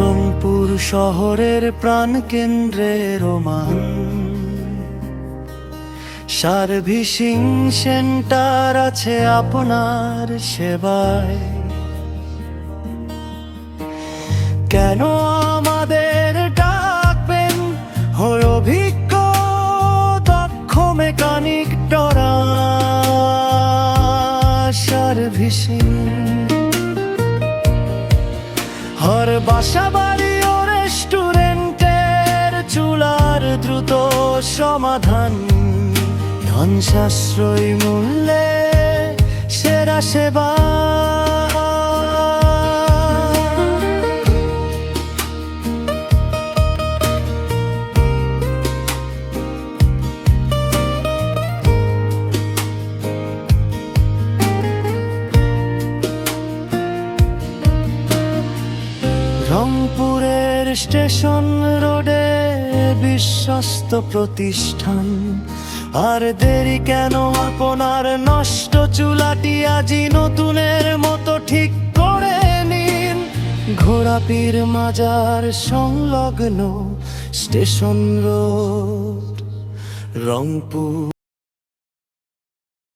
রংপুর শহরের প্রাণকেন্দ্রে Roman servicing centre আছে আপনার সেবায়। কেন আমাদের ডাকবেন, হয় অভিজ্ঞ দক্ষ মেকানিক টরা সার্ভিসিং। হর বাসা বাড়ি ও রেস্টুরেন্টের চুলার দ্রুত সমাধান, ধন সাশ্রয়ী মূল্যে সেরা সেবা। রংপুরের স্টেশন রোডে বিশ্বস্ত প্রতিষ্ঠান। আর দেরি কেন, আপনার নষ্ট চুলাটি আজই নতুনের মতো ঠিক করে নিন। ঘোড়াপীর মাজার সংলগ্ন স্টেশন রোড, রংপুর।